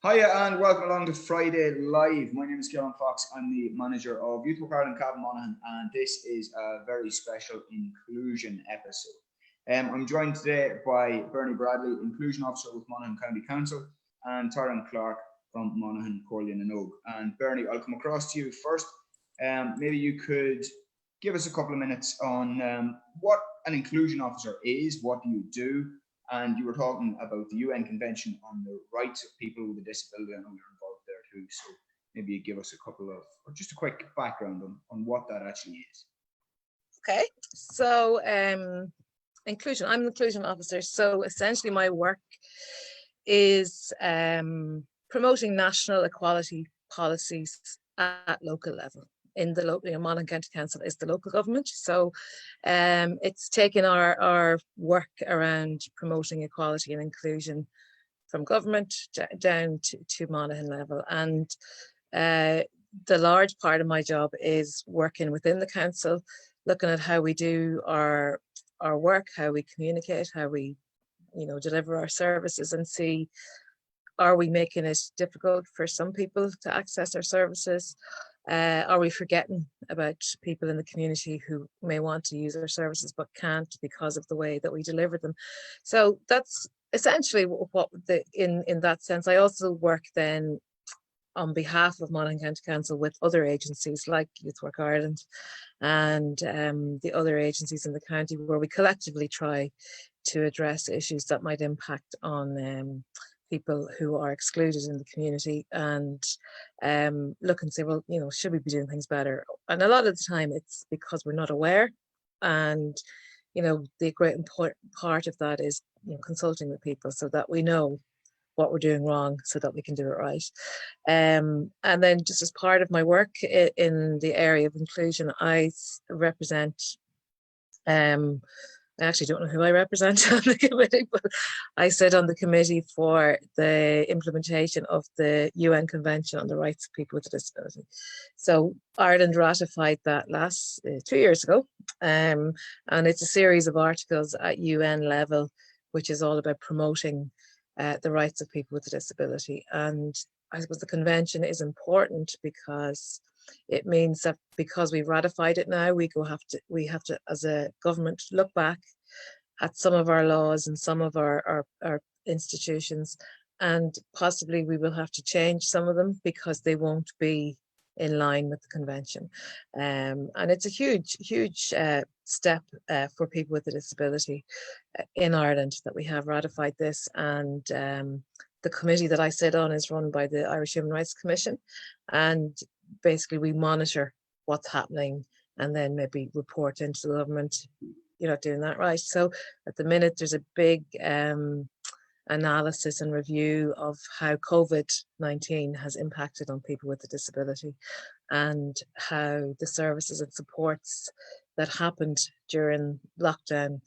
Hiya and welcome along to Friday Live. My name is Kieran Fox. I'm the manager of Youth Work Ireland Monaghan, and this is a very special inclusion episode. I'm joined today by Bernie Bradley, Inclusion Officer with Monaghan County Council, and Taryn Clark from Monaghan Comhairle and Ogue. And Bernie, I'll come across to you first. Maybe you could give us a couple of minutes on what an inclusion officer is, what do you do? And you were talking about the UN Convention on the Rights of People with a Disability. I know you're involved there too. So maybe you give us a couple of, or just a quick background on what that actually is. Okay, so inclusion, I'm an inclusion officer. So essentially my work is promoting national equality policies at local level. In the local, Monaghan County Council is the local government. So it's taken our work around promoting equality and inclusion from government down to Monaghan level. And the large part of my job is working within the council, looking at how we do our work, how we communicate, how we deliver our services, and see, are we making it difficult for some people to access our services? Are we forgetting about people in the community who may want to use our services but can't because of the way that we deliver them? So that's essentially what in that sense. I also work then on behalf of Monaghan County Council with other agencies like Youth Work Ireland and the other agencies in the county, where we collectively try to address issues that might impact on people who are excluded in the community, and look and say, well, should we be doing things better? And a lot of the time it's because we're not aware, and the great important part of that is consulting with people so that we know what we're doing wrong so that we can do it right. And then just as part of my work in the area of inclusion, I represent I actually don't know who I represent on the committee, but I sit on the committee for the implementation of the UN Convention on the Rights of People with a Disability. So Ireland ratified that 2 years ago, and it's a series of articles at UN level, which is all about promoting the rights of people with a disability. And I suppose the convention is important because it means that because we've ratified it now, we have to, as a government, look back at some of our laws and some of our institutions, and possibly we will have to change some of them because they won't be in line with the convention. And it's a huge step for people with a disability in Ireland that we have ratified this. And the committee that I sit on is run by the Irish Human Rights Commission, and basically we monitor what's happening and then maybe report into the government, you're not doing that right. So at the minute there's a big analysis and review of how COVID-19 has impacted on people with a disability, and how the services and supports that happened during lockdown,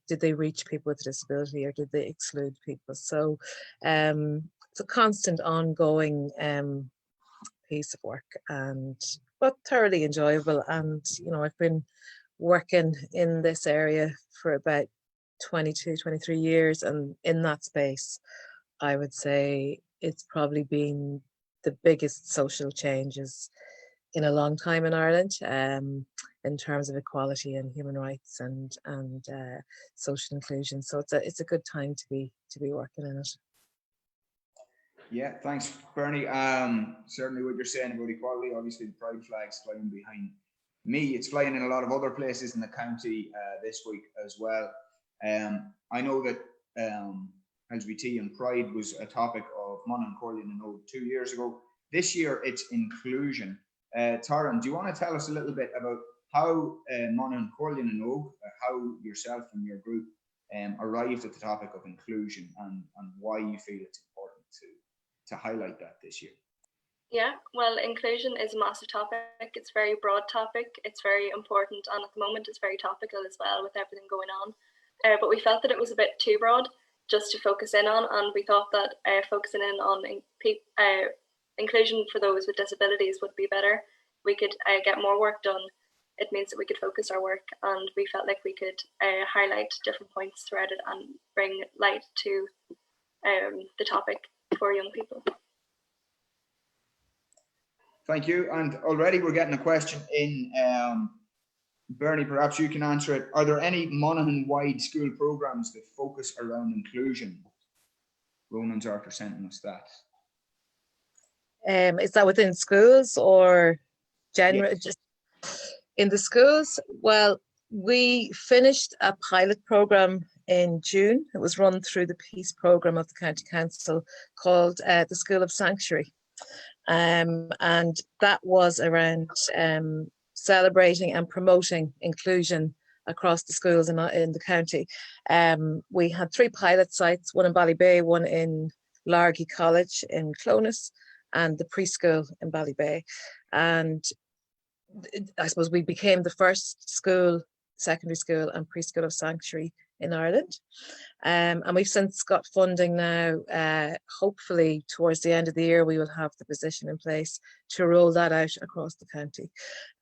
did they reach people with a disability or did they exclude people? So it's a constant ongoing piece of work, but thoroughly enjoyable. And I've been working in this area for about 22, 23 years, and in that space I would say it's probably been the biggest social changes in a long time in Ireland, in terms of equality and human rights and social inclusion. So it's a good time to be working in it. Yeah, thanks, Bernie. Certainly what you're saying about equality, obviously the pride flag's flying behind me. It's flying in a lot of other places in the county this week as well. I know that LGBT and pride was a topic of Monaghan Comhairle and Ogue 2 years ago. This year it's inclusion. Taryn, do you want to tell us a little bit about how Monaghan Comhairle and Ogue, how yourself and your group arrived at the topic of inclusion, and why you feel it's important to highlight that this year? Yeah, well, inclusion is a massive topic. It's a very broad topic. It's very important, and at the moment it's very topical as well with everything going on. But we felt that it was a bit too broad just to focus in on, and we thought that focusing in on inclusion for those with disabilities would be better. We could get more work done. It means that we could focus our work, and we felt like we could highlight different points throughout it and bring light to the topic for young people. Thank you. And already we're getting a question in. Bernie, perhaps you can answer it. Are there any Monaghan-wide school programs that focus around inclusion? Ronan's after sending us that. Is that within schools or general? Yes. Just in the schools? Well, we finished a pilot program in June. It was run through the Peace Programme of the County Council called the School of Sanctuary. And that was around celebrating and promoting inclusion across the schools in the county. We had 3 pilot sites, one in Ballybay, one in Largy College in Clones, and the preschool in Ballybay. And I suppose we became the first school, secondary school and preschool of sanctuary in Ireland. And we've since got funding now. Hopefully towards the end of the year, we will have the position in place to roll that out across the county.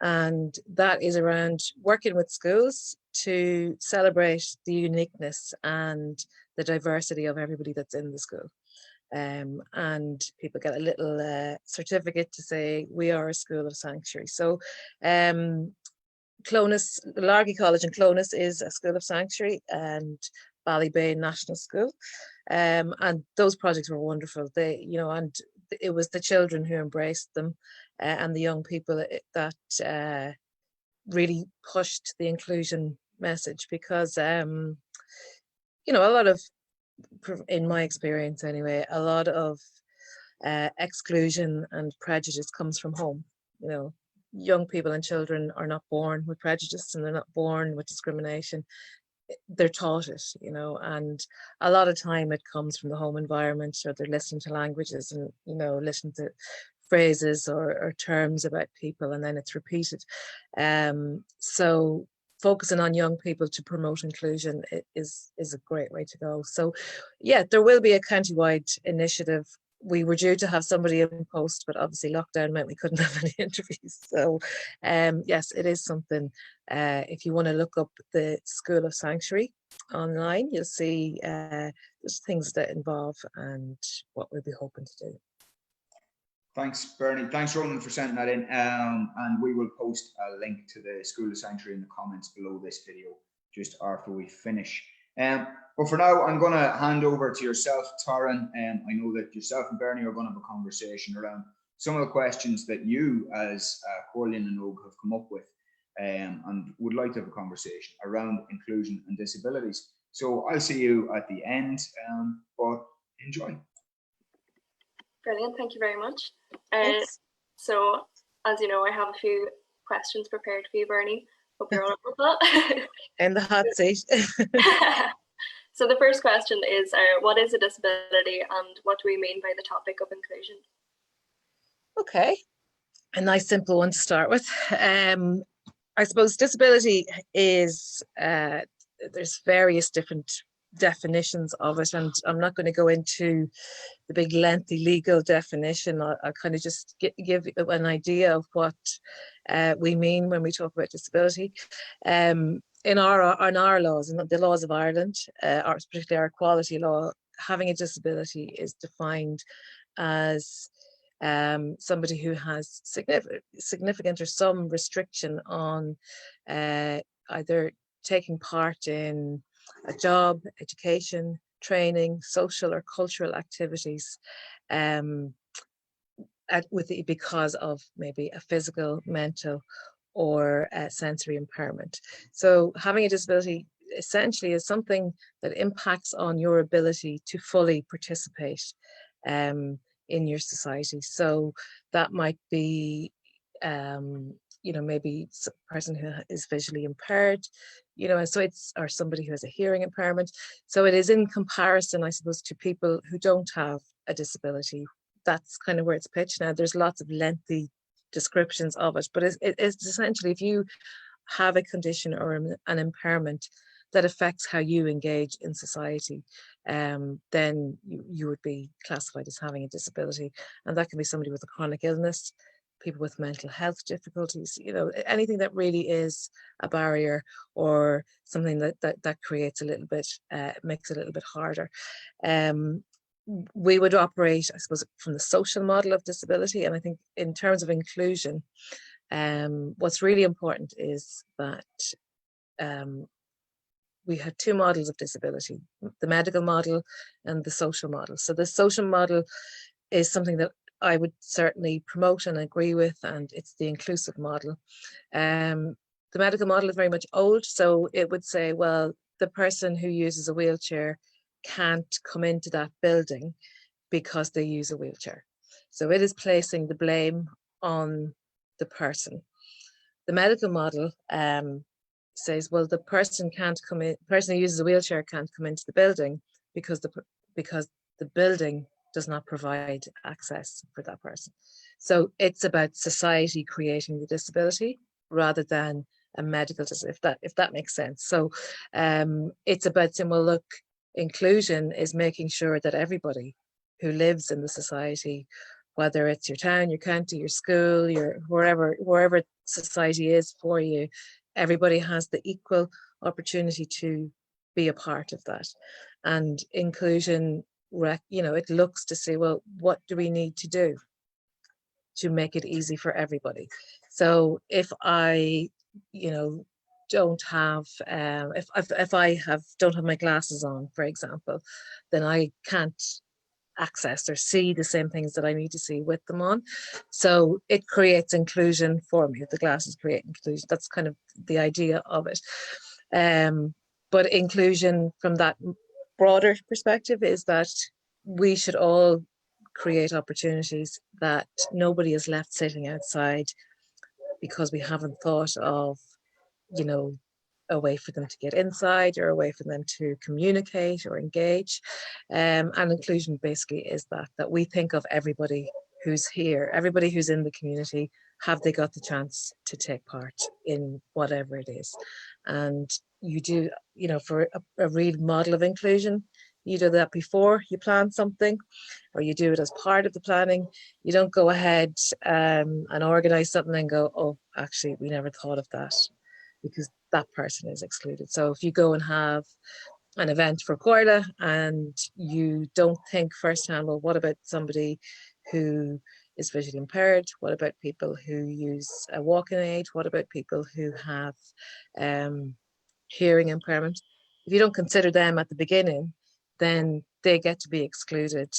And that is around working with schools to celebrate the uniqueness and the diversity of everybody that's in the school. And people get a little certificate to say we are a school of sanctuary. So Clones, Largy College in Clones is a school of sanctuary, and Ballybay National School, and those projects were wonderful. They, and it was the children who embraced them, and the young people that really pushed the inclusion message, because a lot of, in my experience anyway, a lot of exclusion and prejudice comes from home. Young people and children are not born with prejudice, and they're not born with discrimination. They're taught it, and a lot of time it comes from the home environment, or they're listening to languages and, listening to phrases or terms about people, and then it's repeated. So focusing on young people to promote inclusion is a great way to go. So yeah, there will be a county-wide initiative. We were due to have somebody in post, but obviously lockdown meant we couldn't have any interviews. So yes, it is something. If you want to look up the School of Sanctuary online, you'll see there's things that involve and what we'll be hoping to do. Thanks, Bernie. Thanks, Ronan, for sending that in. And we will post a link to the School of Sanctuary in the comments below this video just after we finish. But for now, I'm going to hand over to yourself, Taryn. I know that yourself and Bernie are going to have a conversation around some of the questions that you as Corlean and Og have come up with, and would like to have a conversation around inclusion and disabilities. So I'll see you at the end, but enjoy. Brilliant, thank you very much. So, as you know, I have a few questions prepared for you, Bernie. Hope you're all up with that. In the hot seat. So the first question is, what is a disability and what do we mean by the topic of inclusion? Okay, a nice simple one to start with. I suppose disability is, there's various different definitions of it, and I'm not going to go into the big lengthy legal definition. I'll kind of just give an idea of what we mean when we talk about disability. In our laws, in the laws of Ireland, particularly our equality law, having a disability is defined as somebody who has significant or some restriction on either taking part in a job, education, training, social or cultural activities, because of maybe a physical, mental, or sensory impairment. So having a disability essentially is something that impacts on your ability to fully participate in your society. So that might be maybe a person who is visually impaired, and so or somebody who has a hearing impairment. So it is in comparison, I suppose, to people who don't have a disability. That's kind of where it's pitched now. There's lots of lengthy descriptions of it, but it's essentially, if you have a condition or an impairment that affects how you engage in society, then you would be classified as having a disability. And that can be somebody with a chronic illness, people with mental health difficulties, anything that really is a barrier or something that creates a little bit, makes it a little bit harder. we would operate, I suppose, from the social model of disability. And I think in terms of inclusion, what's really important is that we have two models of disability, the medical model and the social model. So the social model is something that I would certainly promote and agree with, and it's the inclusive model. The medical model is very much old, so it would say, well, the person who uses a wheelchair can't come into that building because they use a wheelchair. So it is placing the blame on the person. The medical model says, well, the person can't come in, the person who uses a wheelchair can't come into the building because the building does not provide access for that person. So it's about society creating the disability rather than a medical disability, if that makes sense. So it's about saying, well, look, inclusion is making sure that everybody who lives in the society, whether it's your town, your county, your school, your wherever society is for you, everybody has the equal opportunity to be a part of that. And inclusion, it looks to say, well, what do we need to do to make it easy for everybody? So if I, don't have, if I don't have my glasses on, for example, then I can't access or see the same things that I need to see with them on. So it creates inclusion for me. The glasses create inclusion. That's kind of the idea of it. But inclusion from that broader perspective is that we should all create opportunities that nobody is left sitting outside because we haven't thought of, a way for them to get inside or a way for them to communicate or engage. And inclusion basically is that we think of everybody who's here, everybody who's in the community, have they got the chance to take part in whatever it is? And you do, for a real model of inclusion, you do that before you plan something, or you do it as part of the planning. You don't go ahead and organize something and go, oh, actually, we never thought of that, because that person is excluded. So if you go and have an event for Comhairle and you don't think firsthand, well, what about somebody who is visually impaired? What about people who use a walking aid? What about people who have hearing impairment? If you don't consider them at the beginning, then they get to be excluded,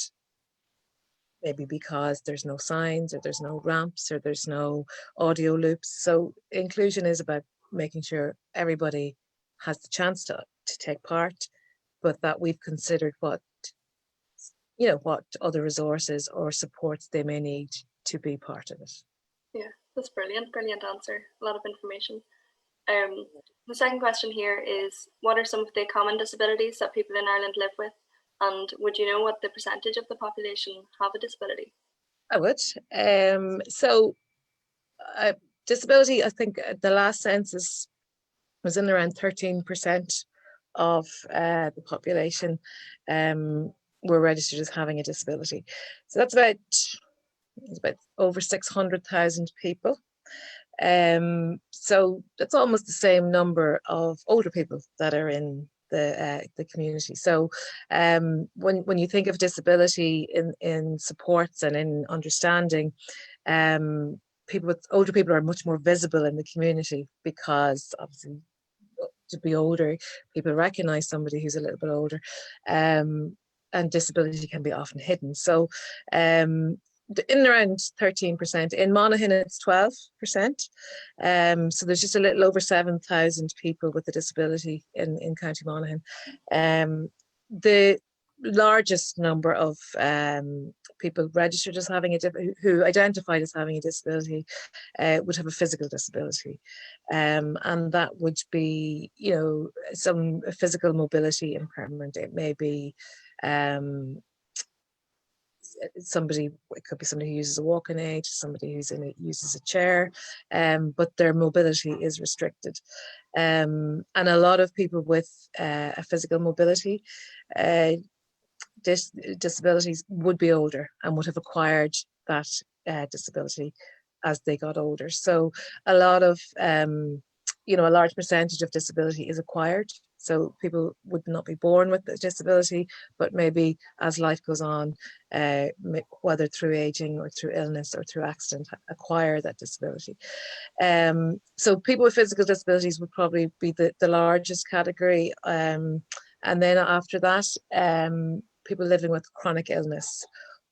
maybe because there's no signs or there's no ramps or there's no audio loops. So inclusion is about making sure everybody has the chance to take part, but that we've considered what other resources or supports they may need to be part of it. Yeah, that's brilliant answer. A lot of information. The second question here is, what are some of the common disabilities that people in Ireland live with? And would you know what the percentage of the population have a disability? I would. Disability, I think the last census was in around 13% of the population were registered as having a disability. So that's about over 600,000 people. So that's almost the same number of older people that are in the community. So when you think of disability in supports and in understanding, older people are much more visible in the community, because obviously to be older, people recognize somebody who's a little bit older, and disability can be often hidden. So in around 13%. In Monaghan, it's 12%. So there's just a little over 7,000 people with a disability in County Monaghan. The largest number of people registered as having who identified as having a disability would have a physical disability, and that would be some physical mobility impairment. It may be it could be somebody who uses a walking aid, somebody uses a chair, but their mobility is restricted. And a lot of people with a physical mobility disabilities would be older and would have acquired that disability as they got older. So a lot of a large percentage of disability is acquired. So people would not be born with a disability, but maybe as life goes on, whether through aging or through illness or through accident, acquire that disability. So people with physical disabilities would probably be the largest category. And then after that, people living with chronic illness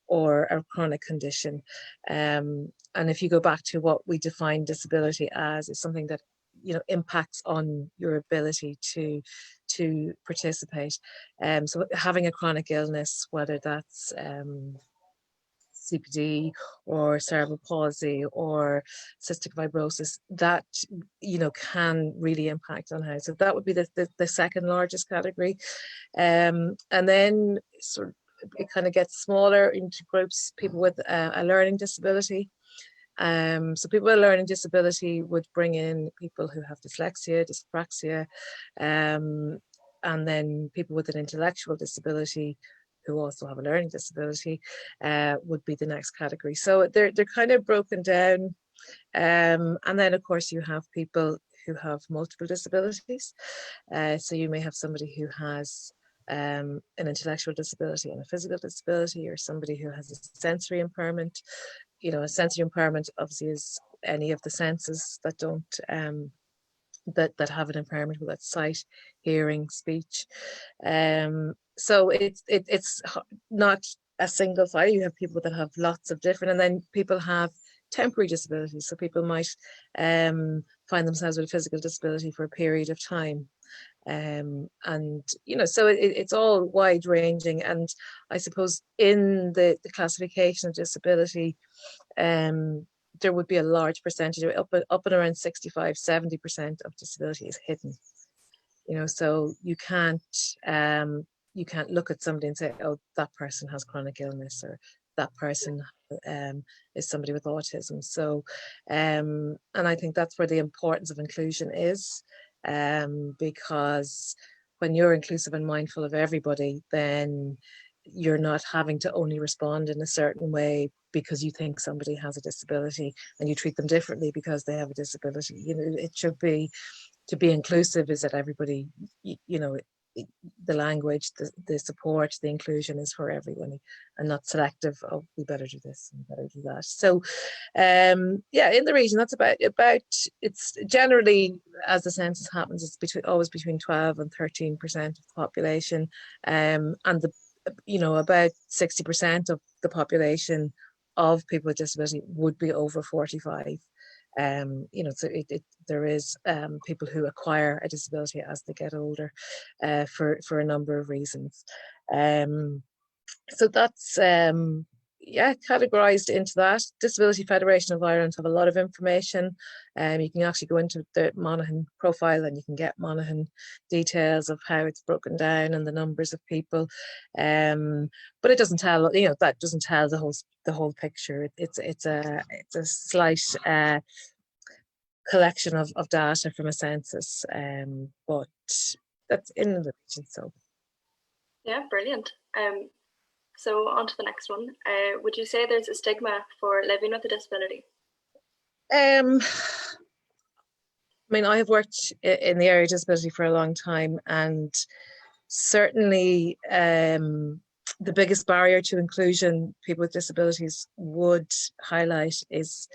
or a chronic condition. And if you go back to what we define disability as, it's something that, you know, impacts on your ability to participate. So having a chronic illness, whether that's CPD or cerebral palsy or cystic fibrosis, that, you know, can really impact on how. So that would be the second largest category. And then sort of it kind of gets smaller into groups, people with a learning disability. So people with a learning disability would bring in people who have dyslexia, dyspraxia, and then people with an intellectual disability who also have a learning disability would be the next category. So they're kind of broken down. And then of course you have people who have multiple disabilities. So you may have somebody who has an intellectual disability and a physical disability, or somebody who has a sensory impairment. You know, a sensory impairment obviously is any of the senses that don't that have an impairment, whether that's sight, hearing, speech. So it's not a single side. You have people that have lots of different, and then people have temporary disabilities. So people might find themselves with a physical disability for a period of time. And you know, so it's all wide ranging. And I suppose in the classification of disability, there would be a large percentage, up and around 65-70% of disability is hidden. You know, so you can't look at somebody and say, oh, that person has chronic illness, or that person is somebody with autism. So and I think that's where the importance of inclusion is, because when you're inclusive and mindful of everybody, then you're not having to only respond in a certain way because you think somebody has a disability, and you treat them differently because they have a disability. You know, it should be, to be inclusive is that everybody, you know, the language, the support, the inclusion is for everyone, and not selective. Oh, we better do this and better do that. So yeah, in the region, that's about it's generally, as the census happens, it's always between 12 and 13% of the population, and you know, about 60% of the population of people with disability would be over 45. You know, so there is people who acquire a disability as they get older, for a number of reasons. So that's yeah, categorized into that. Disability Federation of Ireland have a lot of information. You can actually go into the Monaghan profile and you can get Monaghan details of how it's broken down and the numbers of people. But it doesn't tell, you know, that doesn't tell the whole picture. It's a slight collection of data from a census, but that's in the region. So yeah, brilliant. So on to the next one. Would you say there's a stigma for living with a disability? I mean, I have worked in the area of disability for a long time, and certainly the biggest barrier to inclusion people with disabilities would highlight is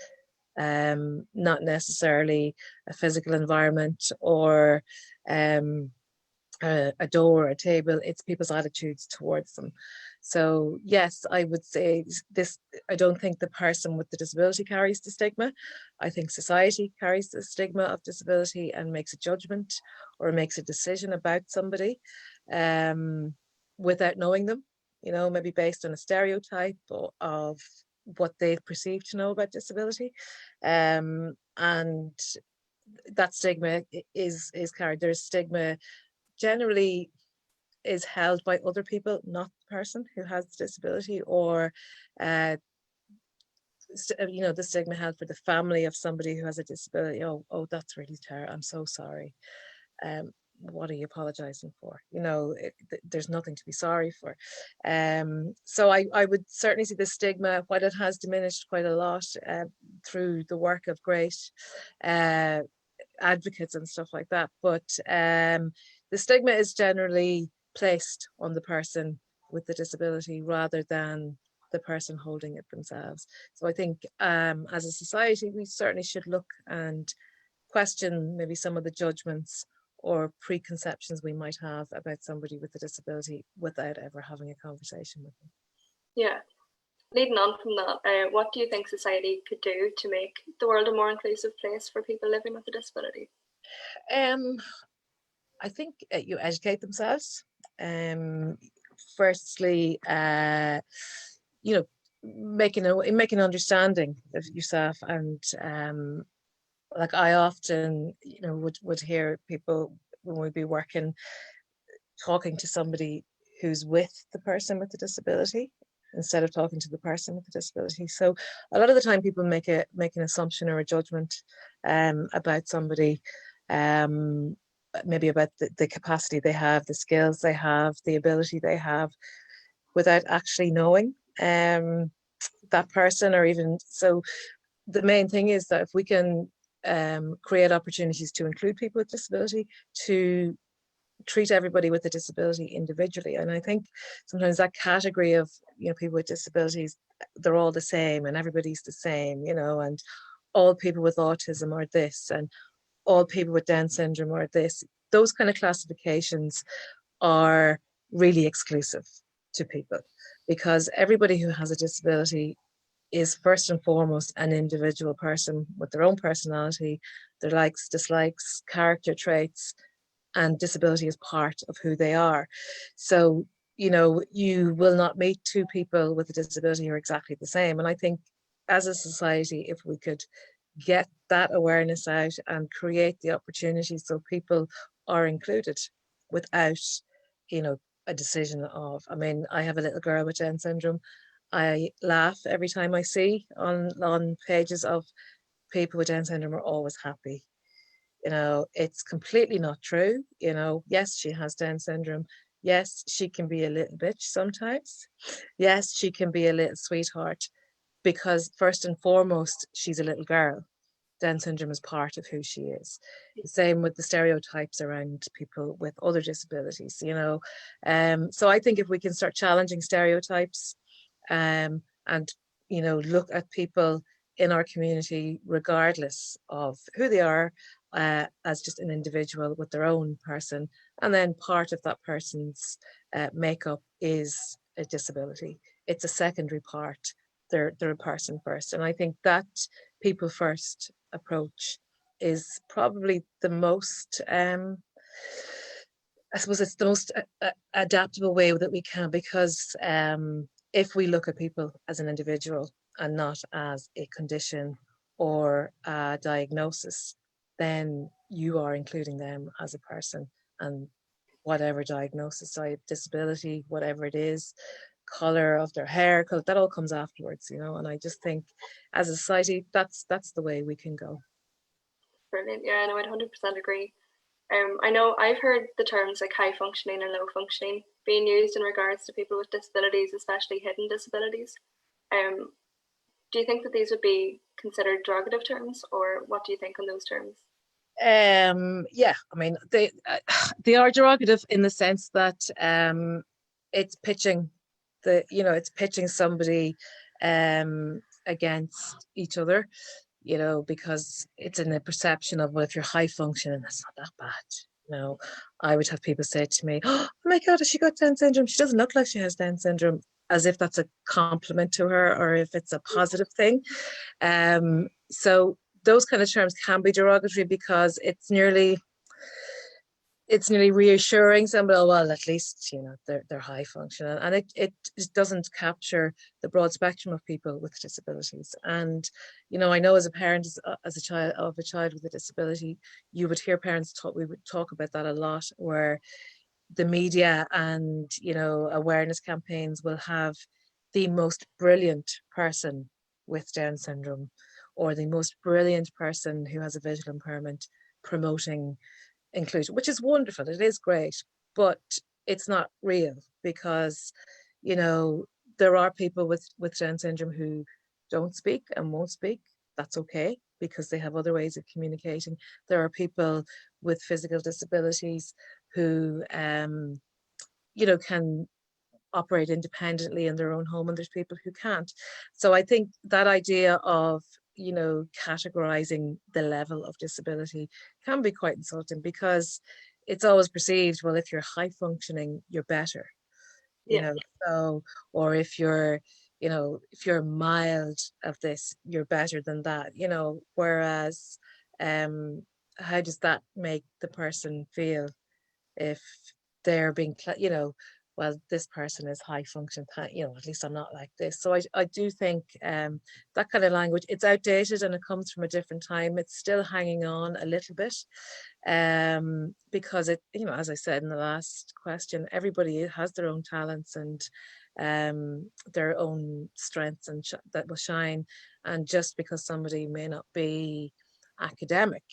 not necessarily a physical environment or a door or a table. It's people's attitudes towards them. So yes, I would say this. I don't think the person with the disability carries the stigma. I think society carries the stigma of disability and makes a judgment or makes a decision about somebody without knowing them, you know, maybe based on a stereotype of what they perceive to know about disability. And that stigma is carried. There's stigma generally is held by other people, not the person who has the disability, or you know, the stigma held for the family of somebody who has a disability. Oh, that's really terrible. I'm so sorry. What are you apologizing for? You know, there's nothing to be sorry for. So I would certainly see the stigma, while it has diminished quite a lot through the work of great advocates and stuff like that, but the stigma is generally placed on the person with the disability rather than the person holding it themselves. So I think as a society, we certainly should look and question maybe some of the judgments or preconceptions we might have about somebody with a disability without ever having a conversation with them. Yeah. Leading on from that, what do you think society could do to make the world a more inclusive place for people living with a disability? I think you educate themselves. Firstly, you know, making an understanding of yourself, and like I often, would hear people when we'd be working, talking to somebody who's with the person with the disability instead of talking to the person with the disability. So a lot of the time people make an assumption or a judgment about somebody, maybe about the capacity they have, the skills they have, the ability they have, without actually knowing that person. Or even so, the main thing is that if we can create opportunities to include people with disability, to treat everybody with a disability individually. And I think sometimes that category of, people with disabilities, they're all the same and everybody's the same, and all people with autism are this and all people with Down syndrome are this. Those kind of classifications are really exclusive to people, because everybody who has a disability is first and foremost an individual person with their own personality, their likes, dislikes, character traits, and disability is part of who they are. So, you will not meet two people with a disability who are exactly the same. And I think as a society, if we could get that awareness out and create the opportunities so people are included without, a decision of, I have a little girl with Down syndrome. I laugh every time I see on pages of people with Down syndrome are always happy. It's completely not true. Yes, she has Down syndrome. Yes, she can be a little bitch sometimes. Yes, she can be a little sweetheart, because first and foremost, she's a little girl. Down syndrome is part of who she is. The same with the stereotypes around people with other disabilities, So I think if we can start challenging stereotypes, and, look at people in our community, regardless of who they are, as just an individual with their own person, and then part of that person's makeup is a disability. It's a secondary part. They're a person first, and I think that people first approach is probably the most I suppose it's the most adaptable way that we can, because if we look at people as an individual and not as a condition or a diagnosis, then you are including them as a person, and whatever diagnosis, disability, whatever it is, color of their hair, color, that all comes afterwards, and I just think as a society, that's the way we can go. Brilliant. Yeah, no, I'd 100% agree. I know I've heard the terms like high functioning and low functioning being used in regards to people with disabilities, especially hidden disabilities. Do you think that these would be considered derogative terms, or what do you think on those terms? Yeah, they are derogative in the sense that it's pitching it's pitching somebody against each other, because it's in the perception of, well, if you're high functioning, that's not that bad. I would have people say to me, oh my God, has she got Down syndrome? She doesn't look like she has Down syndrome, as if that's a compliment to her or if it's a positive thing. So those kind of terms can be derogatory, because it's nearly reassuring somebody, oh, well, at least, they're high functioning. And it doesn't capture the broad spectrum of people with disabilities. And, I know as a parent, as a child with a disability, you would hear parents we would talk about that a lot, where the media and, awareness campaigns will have the most brilliant person with Down syndrome or the most brilliant person who has a visual impairment promoting inclusion, which is wonderful. It is great, but it's not real, because, there are people with Down syndrome who don't speak and won't speak. That's okay, because they have other ways of communicating. There are people with physical disabilities who, you know, can operate independently in their own home, and there's people who can't. So I think that idea of, you know, categorizing the level of disability can be quite insulting, because it's always perceived, well, if you're high functioning, you're better, you Yeah. know, so, or if you're, you know, if you're mild of this, you're better than that, you know, whereas how does that make the person feel if they're being, you know, well, this person is high function, you know, at least I'm not like this. So I do think that kind of language, it's outdated and it comes from a different time. It's still hanging on a little bit, because it, you know, as I said in the last question, everybody has their own talents and their own strengths and that will shine. And just because somebody may not be academic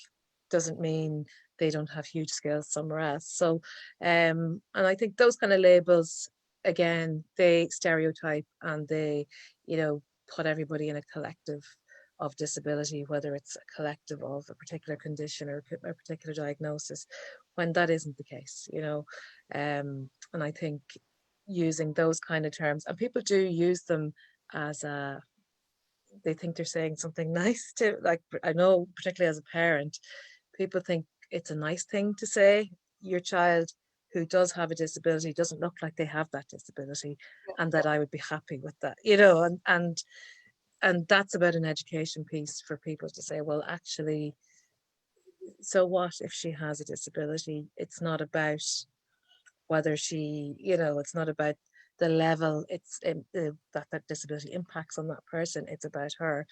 doesn't mean they don't have huge skills somewhere else. So, and I think those kind of labels, again, they stereotype and they, you know, put everybody in a collective of disability, whether it's a collective of a particular condition or a particular diagnosis, when that isn't the case, you know. And I think using those kind of terms, and people do use them as a, they think they're saying something nice to, like, I know particularly as a parent, people think it's a nice thing to say your child who does have a disability doesn't look like they have that disability, and that I would be happy with that, you know. And that's about an education piece for people to say, well, actually, so what if she has a disability? It's not about whether she, you know, it's not about the level it's that disability impacts on that person. It's about her.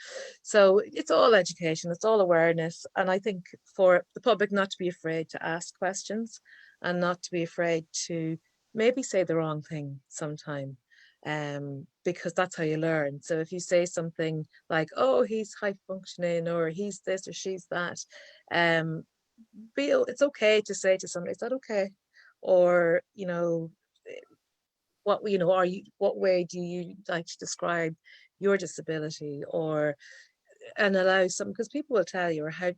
So it's all education, it's all awareness. And I think for the public not to be afraid to ask questions and not to be afraid to maybe say the wrong thing sometime, because that's how you learn. So if you say something like, oh, he's high functioning, or he's this or she's that, it's okay to say to somebody, is that okay? Or, you know, what, you know, are you, what way do you like to describe your disability? Or, and allow some, because people will tell you, or how.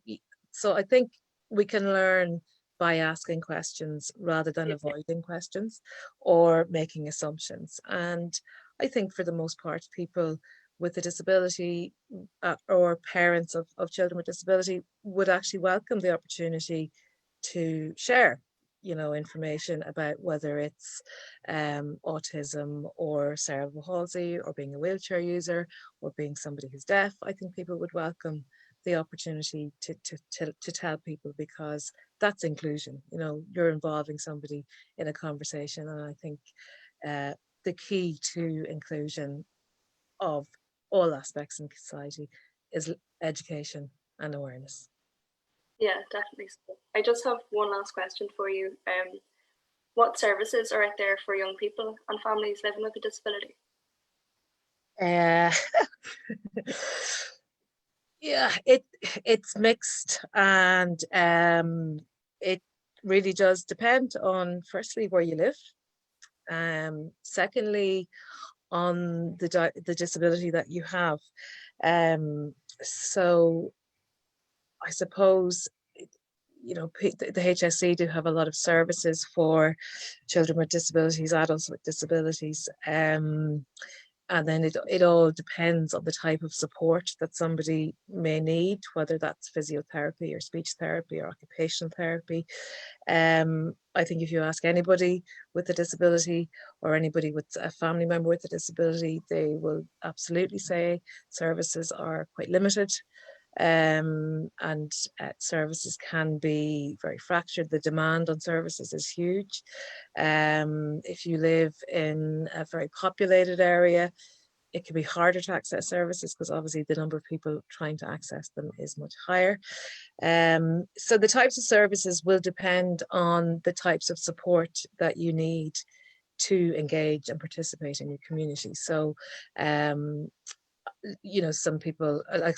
So I think we can learn by asking questions rather than avoiding questions or making assumptions. And I think for the most part, people with a disability, or parents of children with disability, would actually welcome the opportunity to share, you know, information about whether it's autism or cerebral palsy or being a wheelchair user or being somebody who's deaf. I think people would welcome the opportunity to tell people, because that's inclusion. You know, you're involving somebody in a conversation. And I think the key to inclusion of all aspects in society is education and awareness. Yeah, definitely. So I just have one last question for you. What services are out there for young people and families living with a disability? Yeah, it's mixed, and it really does depend on, firstly, where you live, secondly, on the disability that you have. So I suppose, you know, the HSE do have a lot of services for children with disabilities, adults with disabilities. And then it all depends on the type of support that somebody may need, whether that's physiotherapy or speech therapy or occupational therapy. I think if you ask anybody with a disability or anybody with a family member with a disability, they will absolutely say services are quite limited. And services can be very fractured. The demand on services is huge. If you live in a very populated area, it can be harder to access services, because obviously the number of people trying to access them is much higher. So the types of services will depend on the types of support that you need to engage and participate in your community. So you know, some people, like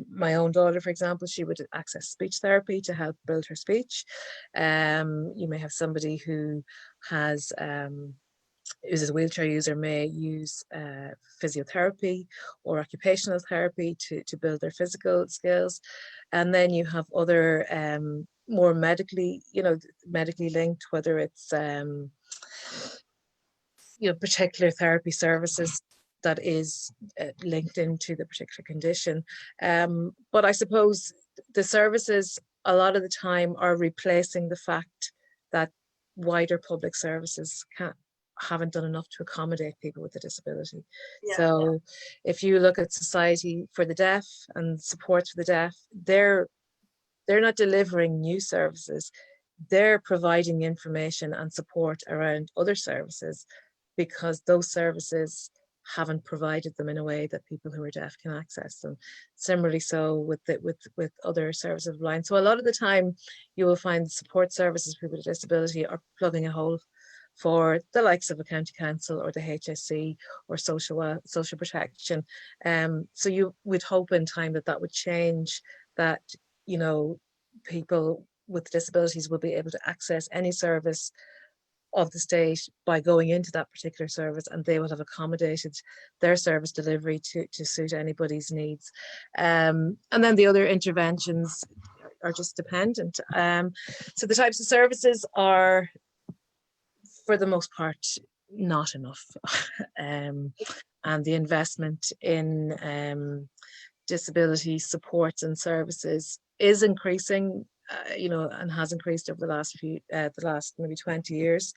my own daughter, for example, she would access speech therapy to help build her speech. You may have somebody who has who's a wheelchair user, may use physiotherapy or occupational therapy to build their physical skills. And then you have other more medically, medically linked, whether it's particular therapy services that is linked into the particular condition. But I suppose the services a lot of the time are replacing the fact that wider public services haven't done enough to accommodate people with a disability. So if you look at Society for the Deaf and support for the deaf, they're not delivering new services. They're providing information and support around other services because those services haven't provided them in a way that people who are deaf can access them. Similarly, so with other services of blind. So a lot of the time, you will find support services for people with disability are plugging a hole for the likes of a county council or the HSE or social protection. So you would hope in time that would change, that people with disabilities will be able to access any service of the state by going into that particular service, and they will have accommodated their service delivery to suit anybody's needs. And then the other interventions are just dependent. So the types of services are, for the most part, not enough. And the investment in disability supports and services is increasing, and has increased over the last maybe 20 years.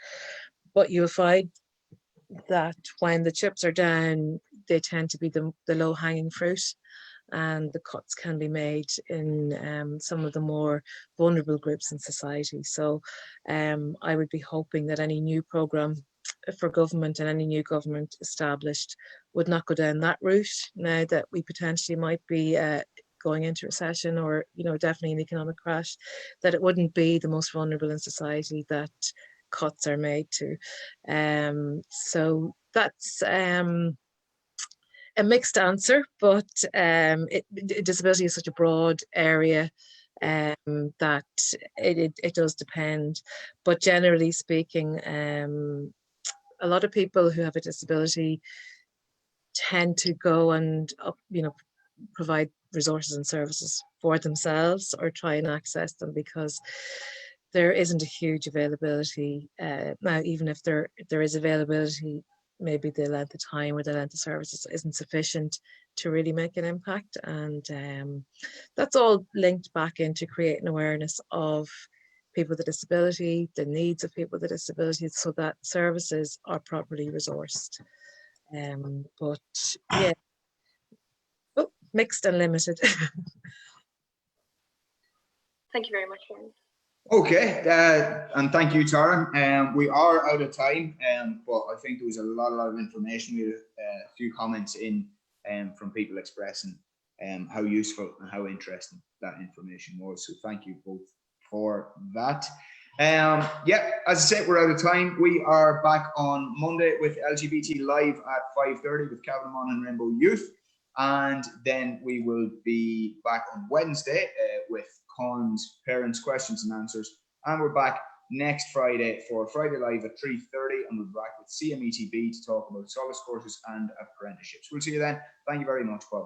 But you'll find that when the chips are down, they tend to be the low-hanging fruit, and the cuts can be made in some of the more vulnerable groups in society. So I would be hoping that any new programme for government and any new government established would not go down that route, now that we potentially might be going into recession, or definitely an economic crash, that it wouldn't be the most vulnerable in society that cuts are made to. So that's a mixed answer, but disability is such a broad area that it does depend. But generally speaking, a lot of people who have a disability tend to go and provide resources and services for themselves, or try and access them, because there isn't a huge availability. Now, even if there is availability, maybe the length of time or the length of services isn't sufficient to really make an impact. And that's all linked back into creating awareness of people with a disability, the needs of people with a disability, so that services are properly resourced. But yeah, mixed and limited. Thank you very much, Taryn. Okay, and thank you, Taryn. We are out of time, but I think there was a lot of information. We had a few comments in from people expressing how useful and how interesting that information was. So thank you both for that. Yeah, as I said, we're out of time. We are back on Monday with LGBT Live at 5:30 with Cavan Monaghan Rainbow Youth. And then we will be back on Wednesday with Con's Parents Questions and Answers. And we're back next Friday for Friday Live at 3:30. And we'll be back with CMETB to talk about solace courses and apprenticeships. We'll see you then. Thank you very much, Bob.